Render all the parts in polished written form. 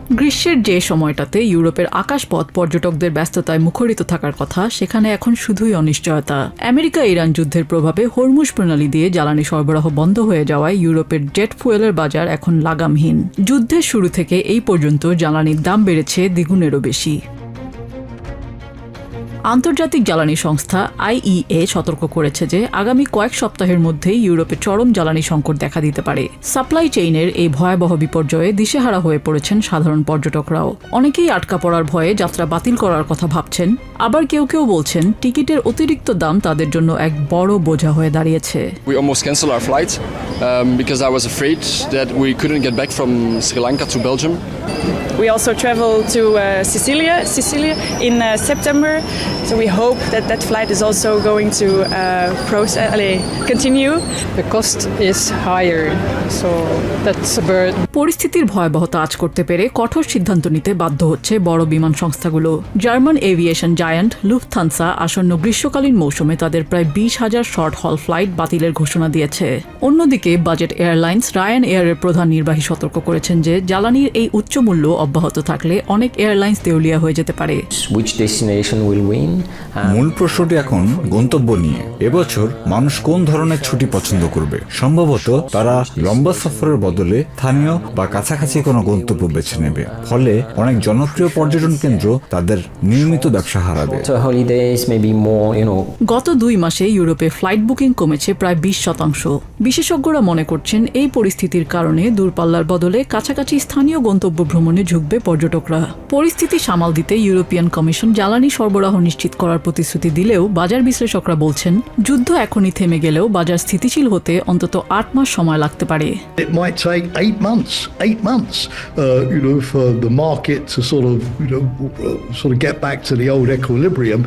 গ্রীষ্মের যে সময়টাতে ইউরোপের আকাশপথ পর্যটকদের ব্যস্ততায় মুখরিত থাকার কথা, সেখানে এখন শুধুই অনিশ্চয়তা। আমেরিকা ইরান যুদ্ধের প্রভাবে হরমুজ প্রণালী দিয়ে জ্বালানি সরবরাহ বন্ধ হয়ে যাওয়ায় ইউরোপের জেট ফুয়েলের বাজার এখন লাগামহীন। যুদ্ধের শুরু থেকে এই পর্যন্ত জ্বালানির দাম বেড়েছে দ্বিগুণেরও বেশি। আন্তর্জাতিক জ্বালানি সংস্থা IEA সতর্ক করেছে যে আগামী কয়েক সপ্তাহের মধ্যেই ইউরোপে চরম জ্বালানি সংকট দেখা দিতে পারে। সাপ্লাই চেইনের এই ভয়াবহ বিপর্যয়ে দিশেহারা হয়ে পড়েছেন সাধারণ পর্যটকরাও। অনেকেই আটকা পড়ার ভয়ে যাত্রা বাতিল করার কথা ভাবছেন, আবার কেউ কেউ বলছেন টিকিটের অতিরিক্ত দাম তাদের জন্য এক বড় বোঝা হয়ে দাঁড়িয়েছে। We almost canceled our flight because I was afraid that we couldn't get back from Sri Lanka to Belgium. We also travel to Sicilia in September, so we hope that that flight is also going to continue. The cost is higher, so that's a burden. পরিস্থিতির ভয়াবহতা আঁচ করতে পেরে কঠোর সিদ্ধান্ত নিতে বাধ্য হচ্ছে বড় বিমান সংস্থাগুলো। জার্মান এভিয়েশন জায়ান্ট লুফথানসা আসন্ন গ্রীষ্মকালীন মৌসুমে তাদের প্রায় 20,000 শর্ট হল ফ্লাইট বাতিলের ঘোষণা দিয়েছে। অন্যদিকে বাজেট এয়ারলাইন্স রায়ান এয়ারের প্রধান নির্বাহী সতর্ক করেছেন যে জ্বালানির এই উচ্চ মূল্য অব্যাহত থাকলে অনেক এয়ারলাইন্স দেউলিয়া হয়ে যেতে পারে। মূল প্রশ্নটি এখন গন্তব্য নিয়ে। এবছর মানুষ কোন ধরনের ছুটি পছন্দ করবে? সম্ভবত তারা লম্বা সফরের বদলে স্থানীয় বা কাছাকাছি কোনো গন্তব্য বেছে নেবে। ফলে অনেক জনপ্রিয় পর্যটন কেন্দ্র তাদের নিয়মিত ব্যবসা হারাবে। গত 2 মাসে ইউরোপে ফ্লাইট বুকিং কমেছে প্রায় 20%। বিশেষজ্ঞরা মনে করছেন এই পরিস্থিতির কারণে দূরপাল্লার বদলে কাছাকাছি স্থানীয় গন্তব্য ভ্রমণে ঝুঁকবে পর্যটকরা। পরিস্থিতি সামাল দিতে ইউরোপিয়ান কমিশন জ্বালানি সরবরাহ নিশ্চিত করার প্রতিশ্রুতি দিলেও বাজার বিশ্লেষকরা বলছেন যুদ্ধ এখনই থেমে গেলেও বাজার স্থিতিশীল হতে অন্তত 8 মাস সময় লাগতে পারে। It might take 8 months, for the market to sort of get back to the old equilibrium,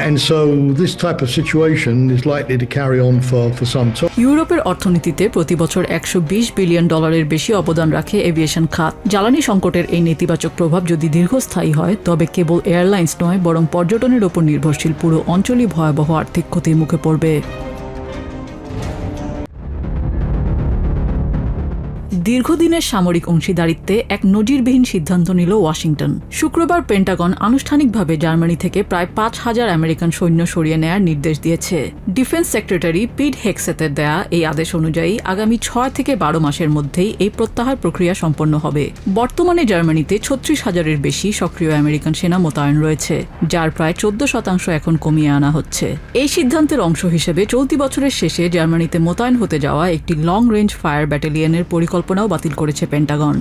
and so this type of situation is likely to carry on for some time. ইউরোপের অর্থনীতিতে প্রতি বছর $120 বিলিয়ন বেশি অবদান রাখে aviation খাত। জ্বালানি সংকটের এই নেতিবাচক প্রভাব যদি দীর্ঘস্থায়ী হয়, তবে কেবল এয়ারলাইন্স নয় বরং পর্যটনের উপর নির্ভরশীল পুরো অঞ্চলই ভয়াবহ আর্থিক ক্ষতির মুখে পড়বে। দীর্ঘদিনের সামরিক অংশীদারিত্বে এক নজিরবিহীন সিদ্ধান্ত নিল ওয়াশিংটন। শুক্রবার পেন্টাগন আনুষ্ঠানিকভাবে জার্মানি থেকে প্রায় 5,000 আমেরিকান সৈন্য সরিয়ে নেয়ার নির্দেশ দিয়েছে। ডিফেন্স সেক্রেটারি পিট হেগসেথের দেয়া এই আদেশ অনুযায়ী আগামী 6 থেকে 12 মাসের মধ্যেই এই প্রত্যাহার প্রক্রিয়া সম্পন্ন হবে। বর্তমানে জার্মানিতে 36,000-এর বেশি সক্রিয় আমেরিকান সেনা মোতায়েন রয়েছে, যার প্রায় 14% এখন কমিয়ে আনা হচ্ছে। এই সিদ্ধান্তের অংশ হিসেবে চলতি বছরের শেষে জার্মানিতে মোতায়েন হতে যাওয়া একটি লং রেঞ্জ ফায়ার ব্যাটালিয়নের পরিকল্পনাও বাতিল করেছে Pentagon.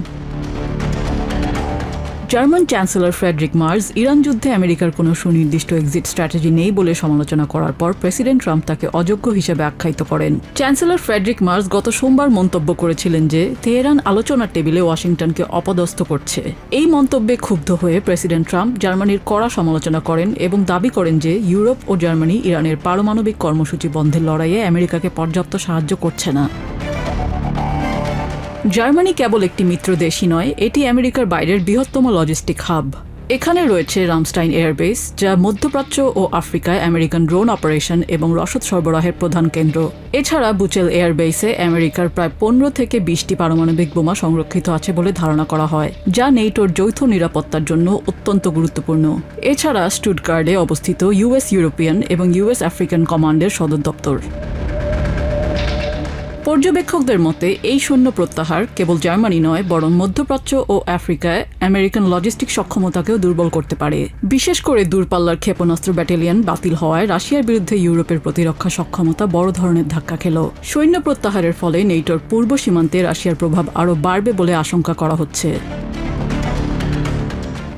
German chancellor Friedrich Merz Iran যুদ্ধে আমেরিকার কোনো সুনির্দিষ্ট এক্সিট স্ট্র্যাটেজি নেই বলে সমালোচনা করার পর প্রেসিডেন্ট ট্রাম্প তাকে অযোগ্য হিসেবে আখ্যায়িত করেন। চ্যান্সেলর ফ্রেডরিক মার্জ গত সোমবার মন্তব্য করেছিলেন যে তেহরান আলোচনার টেবিলে ওয়াশিংটনকে অপদস্থ করছে। এই মন্তব্যে ক্ষুব্ধ হয়ে প্রেসিডেন্ট ট্রাম্প জার্মানির কড়া সমালোচনা করেন এবং দাবি করেন যে ইউরোপ ও জার্মানি ইরানের পারমাণবিক কর্মসূচি বন্ধের লড়াইয়ে আমেরিকাকে পর্যাপ্ত সাহায্য করছে না। জার্মানি কেবল একটি মিত্র দেশই নয়, এটি আমেরিকার বাইরের বৃহত্তম লজিস্টিক হাব। এখানে রয়েছে রামস্টাইন এয়ারবেস, যা মধ্যপ্রাচ্য ও আফ্রিকায় আমেরিকান ড্রোন অপারেশন এবং রসদ সরবরাহের প্রধান কেন্দ্র। এছাড়া বুচেল এয়ারবেসে আমেরিকার প্রায় 15 থেকে 20টি পারমাণবিক বোমা সংরক্ষিত আছে বলে ধারণা করা হয়, যা নেটোর যৌথ নিরাপত্তার জন্য অত্যন্ত গুরুত্বপূর্ণ। এছাড়া স্টুটগার্টে অবস্থিত ইউএস ইউরোপিয়ান এবং ইউএস আফ্রিকান কমান্ডের সদর দপ্তর। পর্যবেক্ষকদের মতে এই সৈন্য প্রত্যাহার কেবল জার্মানি নয় বরং মধ্যপ্রাচ্য ও আফ্রিকায় আমেরিকান লজিস্টিক সক্ষমতাকেও দুর্বল করতে পারে। বিশেষ করে দূরপাল্লার ক্ষেপণাস্ত্র ব্যাটালিয়ন বাতিল হওয়ায় রাশিয়ার বিরুদ্ধে ইউরোপের প্রতিরক্ষা সক্ষমতা বড় ধরনের ধাক্কা খেল। সৈন্য প্রত্যাহারের ফলে নেটোর পূর্ব সীমান্তে রাশিয়ার প্রভাব আরও বাড়বে বলে আশঙ্কা করা হচ্ছে।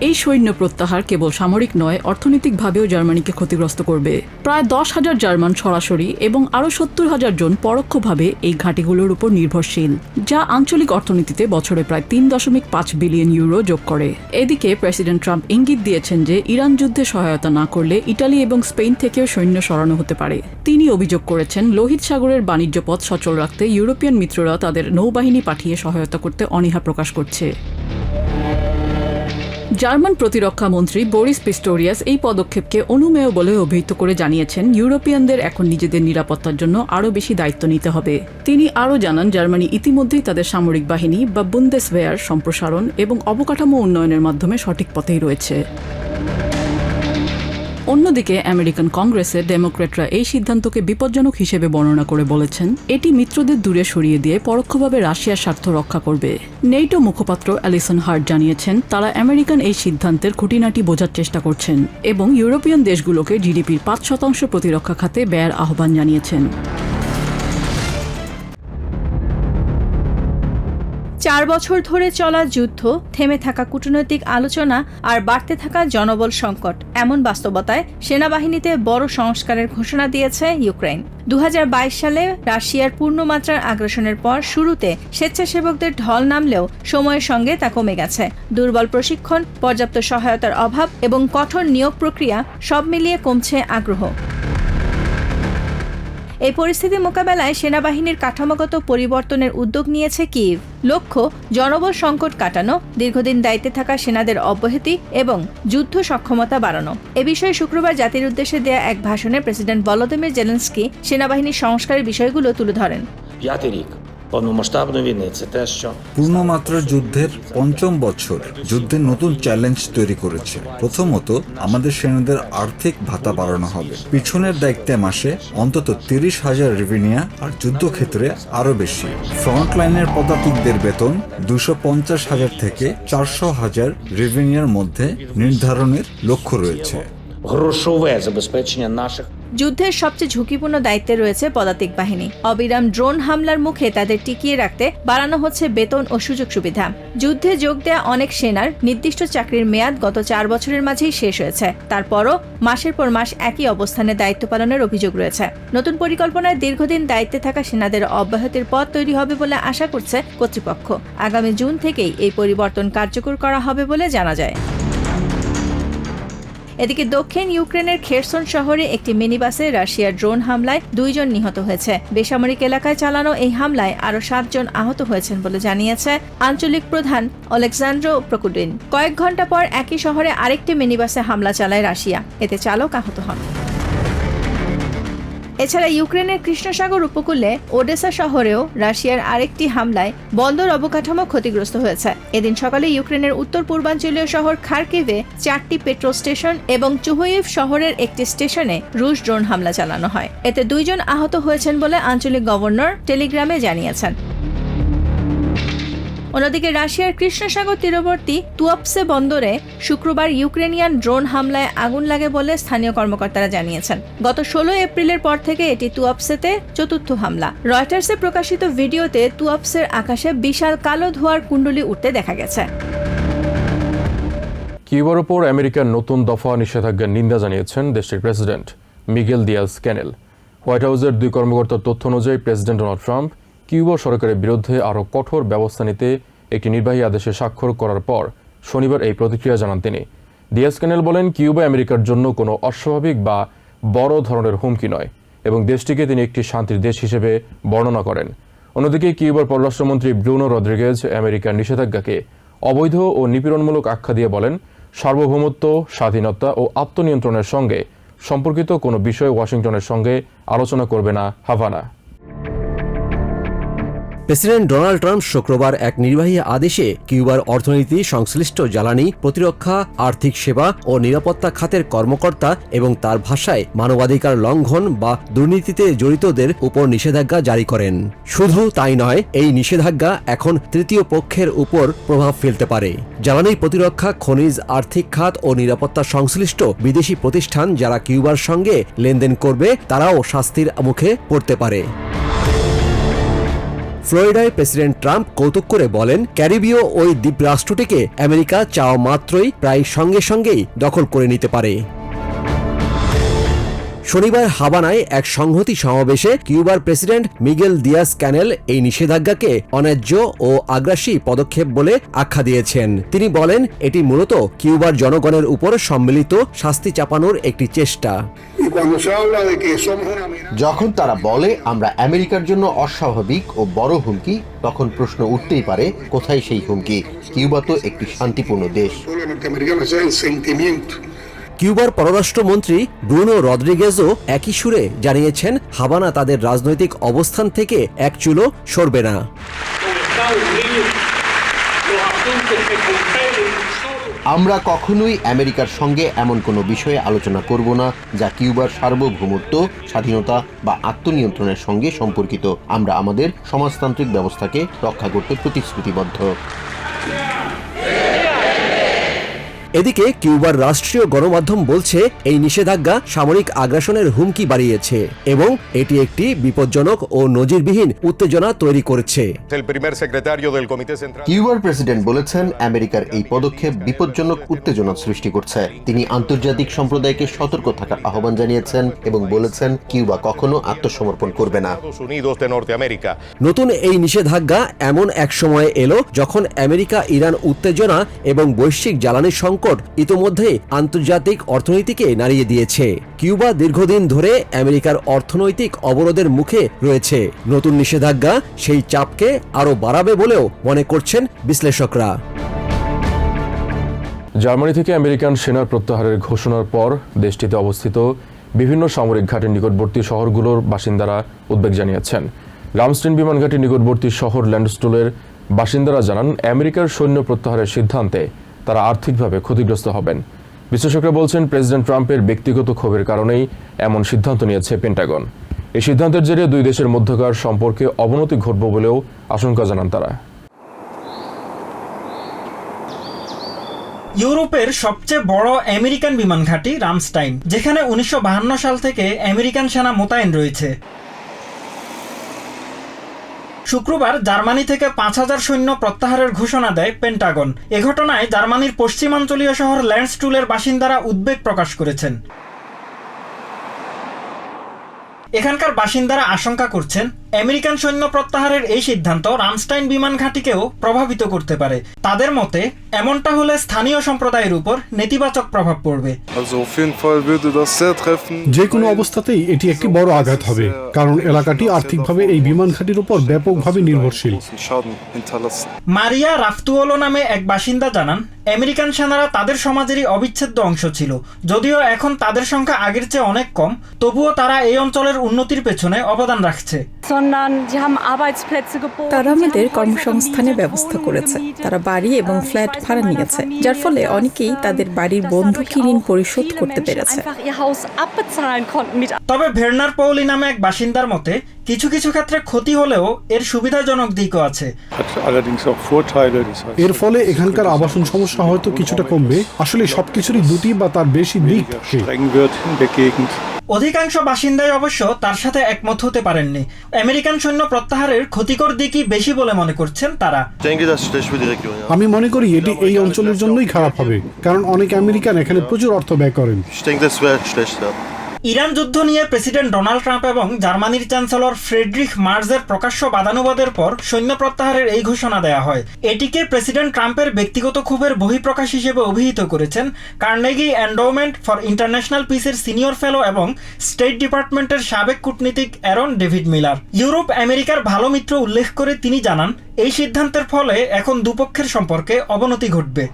এই সৈন্য প্রত্যাহার কেবল সামরিক নয়, অর্থনৈতিকভাবেও জার্মানিকে ক্ষতিগ্রস্ত করবে। প্রায় 10,000 জার্মান সরাসরি এবং আরও 70,000 জন পরোক্ষভাবে এই ঘাঁটিগুলোর উপর নির্ভরশীল, যা আঞ্চলিক অর্থনীতিতে বছরে প্রায় 3.5 বিলিয়ন ইউরো যোগ করে। এদিকে প্রেসিডেন্ট ট্রাম্প ইঙ্গিত দিয়েছেন যে ইরান যুদ্ধে সহায়তা না করলে ইটালি এবং স্পেন থেকেও সৈন্য সরানো হতে পারে। তিনি অভিযোগ করেছেন লোহিত সাগরের বাণিজ্য পথ সচল রাখতে ইউরোপিয়ান মিত্ররা তাদের নৌবাহিনী পাঠিয়ে সহায়তা করতে অনীহা প্রকাশ করছে। জার্মান প্রতিরক্ষা মন্ত্রী বোরিস পিস্টোরিয়াস এই পদক্ষেপকে অনুমেয় বলে অভিহিত করে জানিয়েছেন ইউরোপিয়ানদের এখন নিজেদের নিরাপত্তার জন্য আরও বেশি দায়িত্ব নিতে হবে। তিনি আরও জানান জার্মানি ইতিমধ্যেই তাদের সামরিক বাহিনী বা বুন্দেসওয়্যার সম্প্রসারণ এবং অবকাঠামো উন্নয়নের মাধ্যমে সঠিক পথেই রয়েছে। অন্যদিকে আমেরিকান কংগ্রেসে ডেমোক্র্যাটরা এই সিদ্ধান্তকে বিপজ্জনক হিসেবে বর্ণনা করে বলেছেন এটি মিত্রদের দূরে সরিয়ে দিয়ে পরোক্ষভাবে রাশিয়ার স্বার্থ রক্ষা করবে। নেটো মুখপাত্র অ্যালিসন হার্ট জানিয়েছেন তারা আমেরিকান এই সিদ্ধান্তের খুঁটিনাটি বোঝার চেষ্টা করছেন এবং ইউরোপিয়ান দেশগুলোকে জিডিপির 5% প্রতিরক্ষা খাতে ব্যয়ের আহ্বান জানিয়েছেন। 4 বছর ধরে চলা যুদ্ধ, থেমে থাকা কূটনৈতিক আলোচনা আর বাড়তে থাকা জনবল সংকট, এমন বাস্তবতায় সেনাবাহিনীতে বড় সংস্কারের ঘোষণা দিয়েছে ইউক্রেন। 2022 সালে রাশিয়ার পূর্ণমাত্রার আগ্রাসনের পর শুরুতে স্বেচ্ছাসেবকদের ঢল নামলেও সময়ের সঙ্গে তা কমে গেছে। দুর্বল প্রশিক্ষণ, পর্যাপ্ত সহায়তার অভাব এবং কঠোর নিয়োগ প্রক্রিয়া সব মিলিয়ে কমছে আগ্রহ। এই পরিস্থিতি মোকাবেলায় সেনাবাহিনীর কাঠামোগত পরিবর্তনের উদ্যোগ নিয়েছে কিয়েভ। লক্ষ্য জনবল সংকট কাটানো, দীর্ঘদিন দায়িত্বে থাকা সেনাদের অব্যাহতি এবং যুদ্ধ সক্ষমতা বাড়ানো। এ বিষয়ে শুক্রবার জাতির উদ্দেশ্যে দেয়া এক ভাষণে প্রেসিডেন্ট ভলোদিমির জেলেনস্কি সেনাবাহিনীর সংস্কারের বিষয়গুলো তুলে ধরেন। পূর্ণমাত্রার যুদ্ধের 5ম বছর যুদ্ধের নতুন চ্যালেঞ্জ তৈরি করেছে। প্রথমত, আমাদের সেনাদের আর্থিক ভাতা বাড়ানো হবে। পিছনের দায়িত্বে মাসে অন্তত 30,000 রিভিনিয়া আর যুদ্ধক্ষেত্রে আরো বেশি। ফ্রন্টলাইনের পদাতিকদের বেতন 250,000 থেকে 400,000 রিভিনিয়ার মধ্যে নির্ধারণের লক্ষ্য রয়েছে। যুদ্ধের সবচেয়ে ঝুঁকিপূর্ণ দায়িত্বে রয়েছে পদাতিক বাহিনী। অবিরাম ড্রোন হামলার মুখে তাদের টিকিয়ে রাখতে বাড়ানো হচ্ছে বেতন ও সুযোগ সুবিধা। যুদ্ধে যোগ দেয়া অনেক সেনার নির্দিষ্ট চাকরির মেয়াদ গত 4 বছরের মাঝেই শেষ হয়েছে। তারপরও মাসের পর মাস একই অবস্থানে দায়িত্ব পালনের অভিযোগ রয়েছে। নতুন পরিকল্পনায় দীর্ঘদিন দায়িত্বে থাকা সেনাদের অব্যাহতির পথ তৈরি হবে বলে আশা করছে কর্তৃপক্ষ। আগামী জুন থেকেই এই পরিবর্তন কার্যকর করা হবে বলে জানা যায়। এদিকে দক্ষিণ ইউক্রেনের খেরসন শহরে একটি মিনিবাসে রাশিয়ার ড্রোন হামলায় 2 জন নিহত হয়েছে। বেসামরিক এলাকায় চালানো এই হামলায় আরও 7 জন আহত হয়েছেন বলে জানিয়েছে আঞ্চলিক প্রধান অলেক্সান্দ্র প্রকুডিন। কয়েক ঘন্টা পর একই শহরে আরেকটি মিনিবাসে হামলা চালায় রাশিয়া, এতে চালক আহত হন। এছাড়া ইউক্রেনের কৃষ্ণসাগর উপকূলে ওডেসা শহরেও রাশিয়ার আরেকটি হামলায় বন্দর অবকাঠামো ক্ষতিগ্রস্ত হয়েছে। এদিন সকালে ইউক্রেনের উত্তর পূর্বাঞ্চলীয় শহর খার্কিভে 4টি পেট্রোল স্টেশন এবং চুহুইভ শহরের একটি স্টেশনে রুশ ড্রোন হামলা চালানো হয়। এতে 2 জন আহত হয়েছেন বলে আঞ্চলিক গভর্নর টেলিগ্রামে জানিয়েছেন। অন্যদিকে রাশিয়ার কৃষ্ণসাগর তীরবর্তী তুয়াপসে বন্দরে শুক্রবার ইউক্রেনিয়ান ড্রোন হামলায় আগুন লাগে বলে স্থানীয় কর্মকর্তারা জানিয়েছেন। গত 16 এপ্রিলের পর থেকে এটি তুয়াপসেতে 4র্থ হামলা। রয়টার্সে প্রকাশিত ভিডিওতে তুয়াপসের আকাশে বিশাল কালো ধোঁয়ার কুণ্ডলী উঠতে দেখা গেছে। কিউবার ওপর আমেরিকার নতুন দফা নিষেধাজ্ঞার নিন্দা জানিয়েছেন দেশটির প্রেসিডেন্ট মিগেল দিয়াজ ক্যানেল। হোয়াইট হাউসের 2 কর্মকর্তার তথ্য অনুযায়ী প্রেসিডেন্ট ডোনাল্ড ট্রাম্প কিউবা সরকারের বিরুদ্ধে আরও কঠোর ব্যবস্থা নিতে একটি নির্বাহী আদেশে স্বাক্ষর করার পর শনিবার এই প্রতিক্রিয়া জানান তিনি। দিয়াজ ক্যানেল বলেন, কিউবা আমেরিকার জন্য কোনো অস্বাভাবিক বা বড় ধরনের হুমকি নয় এবং দেশটিকে তিনি একটি শান্তির দেশ হিসেবে বর্ণনা করেন। অন্যদিকে কিউবার পররাষ্ট্রমন্ত্রী ব্রুনো রদ্রিগেজ আমেরিকার নিষেধাজ্ঞাকে অবৈধ ও নিপীড়নমূলক আখ্যা দিয়ে বলেন, সার্বভৌমত্ব, স্বাধীনতা ও আত্মনিয়ন্ত্রণের সঙ্গে সম্পর্কিত কোনো বিষয়ে ওয়াশিংটনের সঙ্গে আলোচনা করবে না হাভানা। প্রেসিডেন্ট ডোনাল্ড ট্রাম্প শুক্রবার এক নির্বাহী আদেশে কিউবার অর্থনীতি, সংশ্লিষ্ট জ্বালানি, প্রতিরক্ষা, আর্থিক সেবা ও নিরাপত্তা খাতের কর্মকর্তা এবং তার ভাষায় মানবাধিকার লঙ্ঘন বা দুর্নীতিতে জড়িতদের উপর নিষেধাজ্ঞা জারি করেন। শুধু তাই নয়, এই নিষেধাজ্ঞা এখন তৃতীয় পক্ষের উপর প্রভাব ফেলতে পারে। জ্বালানি, প্রতিরক্ষা, খনিজ, আর্থিক খাত ও নিরাপত্তা সংশ্লিষ্ট বিদেশি প্রতিষ্ঠান যারা কিউবার সঙ্গে লেনদেন করবে তারাও শাস্তির মুখে পড়তে পারে। ফ্লোরিডায় প্রেসিডেন্ট ট্রাম্প কৌতুক করে বলেন, ক্যারিবীয় ওই দ্বীপরাষ্ট্রটিকে আমেরিকা চাওয়া মাত্রই প্রায় সঙ্গে সঙ্গেই দখল করে নিতে পারে। শনিবার হাভানায় এক সংহতি সমাবেশে কিউবার প্রেসিডেন্ট মিগেল দিয়াজ ক্যানেল এই নিষেধাজ্ঞাকে অন্যায্য ও আগ্রাসী পদক্ষেপ বলে আখ্যা দিয়েছেন। তিনি বলেন, এটি মূলত কিউবার জনগণের উপর সম্মিলিত শাস্তি চাপানোর একটি চেষ্টা। যখন তারা বলে আমরা আমেরিকার জন্য অস্বাভাবিক ও বড় হুমকি, তখন প্রশ্ন উঠতেই পারে কোথায় সেই হুমকি? কিউবা তো একটি শান্তিপূর্ণ দেশ। কিউবার পররাষ্ট্রমন্ত্রী ব্রুনো রদ্রিগেজও একই সুরে জানিয়েছেন হাভানা তাদের রাজনৈতিক অবস্থান থেকে এক চুলও সরবে না। আমরা কখনোই আমেরিকার সঙ্গে এমন কোনো বিষয়ে আলোচনা করব না যা কিউবার সার্বভৌমত্ব, স্বাধীনতা বা আত্মনিয়ন্ত্রণের সঙ্গে সম্পর্কিত। আমরা আমাদের সমাজতান্ত্রিক ব্যবস্থাকে রক্ষা করতে প্রতিশ্রুতিবদ্ধ। এদিকে কিউবার রাষ্ট্রীয় গণমাধ্যম বলছে এই নিষেধাজ্ঞা সামরিক আগ্রাসনের হুমকি বাড়িয়েছে এবং এটি একটি বিপজ্জনক ও নজিরবিহীন উত্তেজনা তৈরি করেছে। কিউবার প্রেসিডেন্ট বলেছেন আমেরিকার এই পদক্ষেপ বিপজ্জনক উত্তেজনা সৃষ্টি করছে। তিনি আন্তর্জাতিক সম্প্রদায়কে সতর্ক থাকার আহ্বান জানিয়েছেন এবং বলেছেন কিউবা কখনো আত্মসমর্পণ করবে না। নতুন এই নিষেধাজ্ঞা এমন এক সময়ে এলো যখন আমেরিকা ইরান উত্তেজনা এবং বৈশ্বিক জ্বালানি সংকট ইতোমধ্যে আন্তর্জাতিক অর্থনীতিকে নাড়িয়ে দিয়েছে। কিউবা দীর্ঘদিন ধরে আমেরিকার অর্থনৈতিক অবরোধের মুখে রয়েছে। নতুন নিষেধাজ্ঞা সেই চাপকে আরো বাড়াবে বলেও মনে করছেন বিশ্লেষকরা। জার্মানি থেকে আমেরিকান সেনার প্রত্যাহারের ঘোষণার পর দেশটিতে অবস্থিত বিভিন্ন সামরিক ঘাটির নিকটবর্তী শহরগুলোর বাসিন্দারা উদ্বেগ জানিয়েছেন। রামস্টেইন বিমান ঘাটির নিকটবর্তী শহর ল্যান্ডস্টুলের বাসিন্দারা জানান আমেরিকার সৈন্য প্রত্যাহারের সিদ্ধান্তে তারা আর্থিকভাবে ক্ষতিগ্রস্ত হবেন। বিশ্লেষকরা বলছেন প্রেসিডেন্ট ট্রাম্পের ব্যক্তিগত ক্ষোভের কারণেই এমন সিদ্ধান্ত নিয়েছে পেন্টাগন। এই সিদ্ধান্তের জেরে দুই দেশের মধ্যকার সম্পর্কে অবনতি ঘটবে বলেও আশঙ্কা জানান তারা। ইউরোপের সবচেয়ে বড় আমেরিকান বিমান ঘাঁটি রামস্টাইন, যেখানে 1952 সাল থেকে আমেরিকান সেনা মোতায়েন রয়েছে। শুক্রবার জার্মানি থেকে 5000 সৈন্য প্রত্যাহারের ঘোষণা দেয় পেন্টাগন। এ ঘটনায় জার্মানির পশ্চিমাঞ্চলীয় শহর ল্যান্ডস্টুলের বাসিন্দারা উদ্বেগ প্রকাশ করেছেন। এখানকার বাসিন্দারা আশঙ্কা করছেন আমেরিকান সৈন্য প্রত্যাহারের এই সিদ্ধান্ত রামস্টাইন বিমান ঘাঁটিকেও প্রভাবিত করতে পারে। তাদের মতে এমনটা হলে স্থানীয় সম্প্রদায়ের উপর নেতিবাচক প্রভাব পড়বে। যে কোনো অবস্থাতেই এটি একটি বড় আঘাত হবে, কারণ এলাকাটি আর্থিকভাবে এই বিমান ঘাঁটির উপর ব্যাপকভাবে নির্ভরশীল। মারিয়া রাফতুওলো নামে এক বাসিন্দা জানান আমেরিকান সেনারা তাদের সমাজেরই অবিচ্ছেদ্য অংশ ছিল। যদিও এখন তাদের সংখ্যা আগের চেয়ে অনেক কম, তবুও তারা এই অঞ্চলের উন্নতির পেছনে অবদান রাখছে। তারা আমাদের কর্মসংস্থানের ব্যবস্থা করেছে। তারা বাড়ি এবং ফ্ল্যাট ভাড়া নিয়েছে, যার ফলে অনেকেই তাদের বাড়ির বন্ধকি ঋণ পরিশোধ করতে পেরেছে। তবে ভের্নার পৌলি নামে এক বাসিন্দার মতে কিছু কিছু ক্ষেত্রে ক্ষতি হলেও এর সুবিধাজনক দিকও আছে। এর ফলে এখানকার আবাসন সমস্যা হয়তো কিছুটা কমবে। আসলে সবকিছুরই দুটি বা তার বেশি দিক থাকে। অধিকাংশ বাসিন্দাই অবশ্য তার সাথে একমত হতে পারেননি। আমেরিকান সৈন্য প্রত্যাহারের ক্ষতিকর দিকই বেশি বলে মনে করছেন তারা। আমি মনে করি এটি এই অঞ্চলের জন্যই খারাপ হবে, কারণ অনেক আমেরিকান এখানে প্রচুর অর্থ ব্যয় করেন। ইরান যুদ্ধ নিয়ে প্রেসিডেন্ট ডোনাল্ড ট্রাম্প এবং জার্মানির চ্যান্সেলর ফ্রেডরিখ মার্জের প্রকাশ্য বাদানুবাদের পর সৈন্য প্রত্যাহারের এই ঘোষণা দেয়া হয়। এটিকে প্রেসিডেন্ট ট্রাম্পের ব্যক্তিগত ক্ষোভের বহিঃপ্রকাশ হিসেবে অভিহিত করেছেন কার্নেগি এন্ডোমেন্ট ফর ইন্টারন্যাশনাল পিসের সিনিয়র ফেলো এবং স্টেট ডিপার্টমেন্টের সাবেক কূটনীতিক অ্যারন ডেভিড মিলার। ইউরোপ আমেরিকার ভালো মিত্র উল্লেখ করে তিনি জানান এই সিদ্ধান্তের ফলে এখন দুপক্ষের সম্পর্কে অবনতি ঘটবে।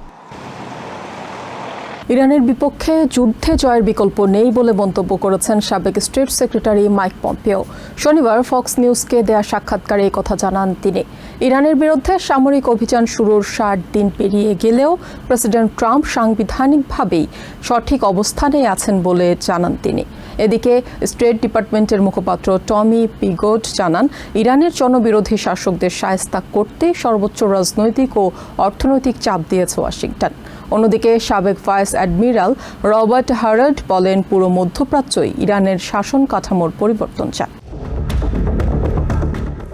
ইরানের বিপক্ষে যুদ্ধে জয়ের বিকল্প নেই বলে মন্তব্য করেছেন সাবেক স্টেট সেক্রেটারি মাইক পম্পেও। শনিবার ফক্স নিউজকে দেয়া সাক্ষাৎকারে এই কথা জানান তিনি। ইরানের বিরুদ্ধে সামরিক অভিযান শুরুর 60 দিন পেরিয়ে গেলেও প্রেসিডেন্ট ট্রাম্প সাংবিধানিকভাবেই সঠিক অবস্থানে আছেন বলে জানান তিনি। এদিকে স্টেট ডিপার্টমেন্টের মুখপাত্র টমি পিগোট জানান ইরানের জনবিরোধী শাসকদের শায়েস্তা করতে সর্বোচ্চ রাজনৈতিক ও অর্থনৈতিক চাপ দিয়েছে ওয়াশিংটন। অন্যদিকে সাবেক ভাইস অ্যাডমিরাল রবার্ট হারার্ড বলেন পুরো মধ্যপ্রাচ্যই ইরানের শাসন কাঠামোর পরিবর্তন চায়।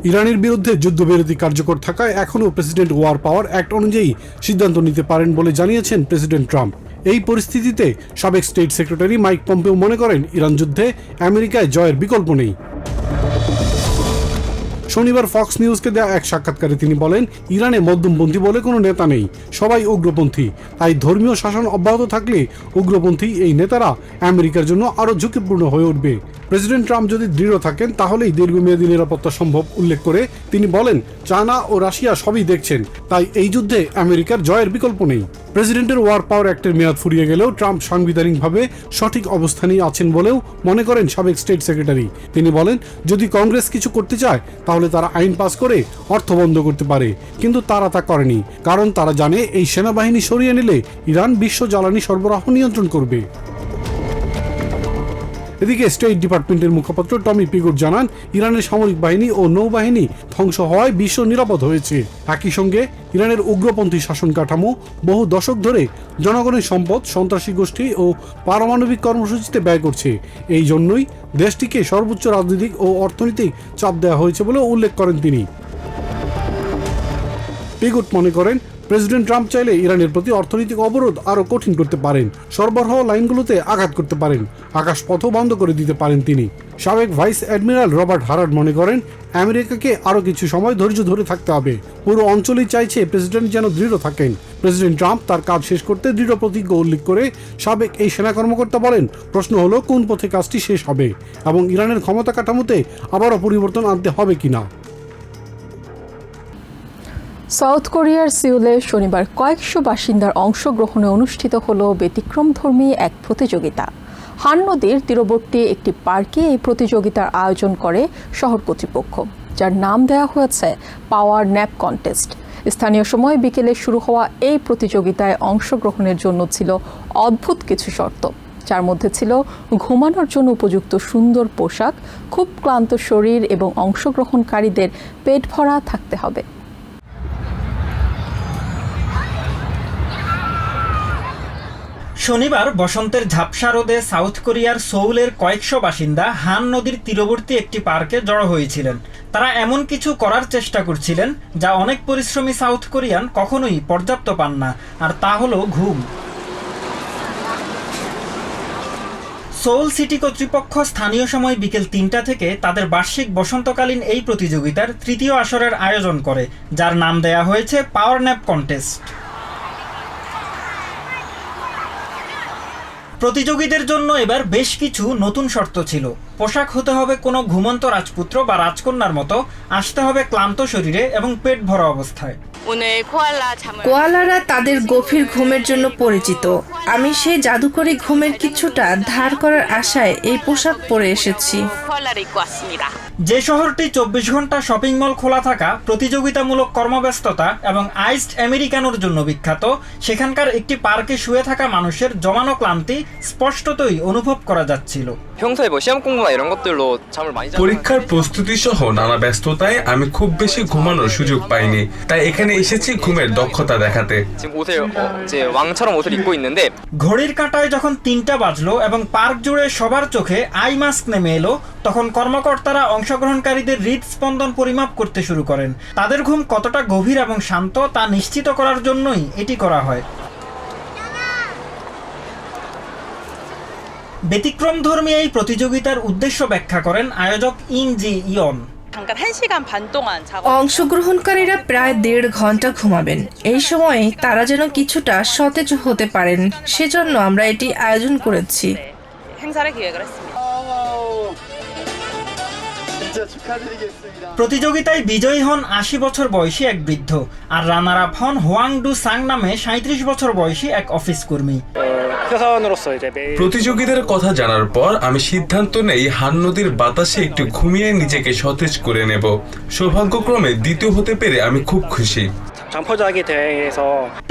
ইরানের বিরুদ্ধে যুদ্ধবিরতি কার্যকর থাকায় এখনও প্রেসিডেন্ট ওয়ার পাওয়ার অ্যাক্ট অনুযায়ী সিদ্ধান্ত নিতে পারেন বলে জানিয়েছেন প্রেসিডেন্ট ট্রাম্প। এই পরিস্থিতিতে সাবেক স্টেট সেক্রেটারি মাইক পম্পেও মনে করেন ইরান যুদ্ধে আমেরিকায় জয়ের বিকল্প নেই। শনিবার ফক্স নিউজকে দেওয়া এক সাক্ষাৎকারে তিনি বলেন, ইরানে মধ্যমপন্থী বলে কোনো নেতা নেই, সবাই উগ্রপন্থী। তাই ধর্মীয় শাসন অব্যাহত থাকলে উগ্রপন্থী এই নেতারা আমেরিকার জন্য আরো ঝুঁকিপূর্ণ হয়ে উঠবে। প্রেসিডেন্ট ট্রাম্প যদি দৃঢ় থাকেন তাহলেই দীর্ঘমেয়াদী নিরাপত্তা সম্ভব উল্লেখ করে তিনি বলেন, চায়না ও রাশিয়া সবই দেখছেন, তাই এই যুদ্ধে আমেরিকার জয়ের বিকল্প নেই। প্রেসিডেন্টের ওয়ার পাওয়ার অ্যাক্টের মেয়াদ ফুরিয়ে গেলেও ট্রাম্প সাংবিধানিকভাবে সঠিক অবস্থানেই আছেন বলেও মনে করেন সাবেক স্টেট সেক্রেটারি। তিনি বলেন, যদি কংগ্রেস কিছু করতে চায় তাহলে তারা আইন পাস করে অর্থ বন্ধ করতে পারে, কিন্তু তারা তা করেনি, কারণ তারা জানে এই সেনাবাহিনী সরিয়ে নিলে ইরান বিশ্ব জ্বালানি সরবরাহ নিয়ন্ত্রণ করবে। এদিকে স্টেট ডিপার্টমেন্টের মুখপাত্র টমি পিগুট জানান, ইরানের সামরিক বাহিনী ও নৌবাহিনী ধ্বংস হওয়ায় বিশ্ব নিরাপদ হয়েছে। একই সঙ্গে ইরানের উগ্রপন্থী শাসন কাঠামো বহু দশক ধরে জনগণের সম্পদ সন্ত্রাসী গোষ্ঠী ও পারমাণবিক কর্মসূচিতে ব্যয় করছে। এই জন্যই দেশটিকে সর্বোচ্চ রাজনৈতিক ও অর্থনৈতিক চাপ দেওয়া হয়েছে বলে উল্লেখ করেন তিনি। পিগুট মনে করেন, প্রেসিডেন্ট ট্রাম্প চাইলে ইরানের প্রতি অর্থনৈতিক অবরোধ আরও কঠিন করতে পারেন, সরবরাহ লাইনগুলোতে আঘাত করতে পারেন, আকাশপথও বন্ধ করে দিতে পারেন তিনি। সাবেক ভাইস অ্যাডমিরাল রবার্ট হারার্ড মনে করেন, আমেরিকাকে আরও কিছু সময় ধৈর্য ধরে থাকতে হবে। পুরো অঞ্চলই চাইছে প্রেসিডেন্ট যেন দৃঢ় থাকেন। প্রেসিডেন্ট ট্রাম্প তার কাজ শেষ করতে দৃঢ় প্রতিজ্ঞ উল্লেখ করে সাবেক এই সেনা কর্মকর্তা বলেন, প্রশ্ন হলো কোন পথে কাজটি শেষ হবে এবং ইরানের ক্ষমতা কাঠামোতে আবারও পরিবর্তন আনতে হবে কিনা। সাউথ কোরিয়ার সিউলে শনিবার কয়েকশো বাসিন্দার অংশগ্রহণে অনুষ্ঠিত হল ব্যতিক্রমধর্মী এক প্রতিযোগিতা। হান নদীর তীরবর্তী একটি পার্কে এই প্রতিযোগিতার আয়োজন করে শহর কর্তৃপক্ষ, যার নাম দেওয়া হয়েছে পাওয়ার ন্যাপ কন্টেস্ট। স্থানীয় সময় বিকেলে শুরু হওয়া এই প্রতিযোগিতায় অংশগ্রহণের জন্য ছিল অদ্ভুত কিছু শর্ত, যার মধ্যে ছিল ঘুমানোর জন্য উপযুক্ত সুন্দর পোশাক, খুব ক্লান্ত শরীর এবং অংশগ্রহণকারীদের পেট ভরা থাকতে হবে। শনিবার বসন্তের ঝাপসা রোদে সাউথ কোরিয়ার সোউলের কয়েকশো বাসিন্দা হান নদীর তীরবর্তী একটি পার্কে জড়ো হয়েছিলেন। তারা এমন কিছু করার চেষ্টা করছিলেন যা অনেক পরিশ্রমী সাউথ কোরিয়ান কখনোই পর্যাপ্ত পান না, আর তা হলো ঘুম। সোউল সিটি কর্তৃপক্ষ স্থানীয় সময় বিকেল ৩টা থেকে তাদের বার্ষিক বসন্তকালীন এই প্রতিযোগিতার তৃতীয় আসরের আয়োজন করে, যার নাম দেয়া হয়েছে পাওয়ার ন্যাপ কন্টেস্ট। প্রতিযোগীদের জন্য এবার বেশ কিছু নতুন শর্ত ছিল। পোশাক হতে হবে কোনো ঘুমন্ত রাজপুত্র বা রাজকন্যার মতো, আসতে হবে ক্লান্ত শরীরে এবং পেট ভরা অবস্থায়। কোয়ালারা তাদের গভীর ঘুমের জন্য পরিচিত। আমি সেই জাদুকরী ঘুমের কিছুটা ধার করার আশায় এই পোশাক পরে এসেছি। যে শহরটি ২৪ ঘন্টা শপিং মল খোলা থাকা, প্রতিযোগিতামূলক কর্মব্যস্ততা এবং আইসড আমেরিকানোর জন্য বিখ্যাত, সেখানকার একটি পার্কে শুয়ে থাকা মানুষের জমানো ক্লান্তি স্পষ্টতই অনুভব করা যাচ্ছিল। পরীক্ষার প্রস্তুতি সহ নানা ব্যস্ততায় আমি খুব বেশি ঘুমানোর সুযোগ পাইনি, তাই এখানে এসেছি ঘুমের দক্ষতা দেখাতে। ঘড়ির কাঁটায় যখন ৩টা বাজলো এবং পার্ক জুড়ে সবার চোখে আই মাস্ক নেমে এলো, তখন কর্মকর্তারা অংশগ্রহণকারীদের হৃদস্পন্দন পরিমাপ করতে শুরু করেন। তাদের ঘুম কতটা গভীর এবং শান্ত তা নিশ্চিত করার জন্যই এটি করা হয়। ব্যতিক্রমধর্মী এই প্রতিযোগিতার উদ্দেশ্য ব্যাখ্যা করেন আয়োজক ইন জি ইয়ন। অংশগ্রহণকারীরা প্রায় ১.৫ ঘন্টা ঘুমাবেন। এই সময়ে তারা যেন কিছুটা সতেজ হতে পারেন, সেজন্য আমরা এটি আয়োজন করেছি। প্রতিযোগিতায় বিজয়ী হন ৮০ বছর বয়সী এক বৃদ্ধ, আর রানার আপ হন হোয়াং ডু সাং নামে ৩৭ বছর বয়সী এক অফিস কর্মী। প্রতিযোগিতার কথা জানার পর আমি সিদ্ধান্ত নেই হান নদীর বাতাসে একটু ঘুমিয়ে নিজেকে সতেজ করে নেব। সৌভাগ্যক্রমে দ্বিতীয় হতে পেরে আমি খুব খুশি।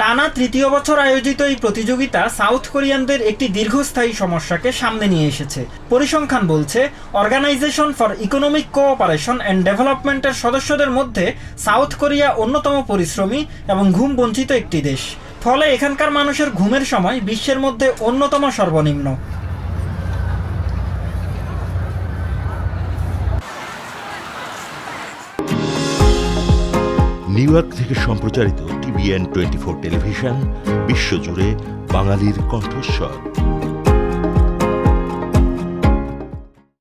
টানা তৃতীয় বছর আয়োজিত এই প্রতিযোগিতা সাউথ কোরিয়ানদের একটি দীর্ঘস্থায়ী সমস্যাকে সামনে নিয়ে এসেছে। পরিসংখ্যান বলছে, organisation for economic cooperation and ডেভেলপমেন্টের সদস্যদের মধ্যে সাউথ কোরিয়া অন্যতম পরিশ্রমী এবং ঘুম বঞ্চিত একটি দেশ। ফলে এখানকার মানুষের ঘুমের সময় বিশ্বের মধ্যে অন্যতম সর্বনিম্ন। নিউ ইয়র্ক থেকে সম্প্রচারিত TVN 24 টেলিভিশন বিশ্বজুড়ে বাঙালির কণ্ঠস্বর।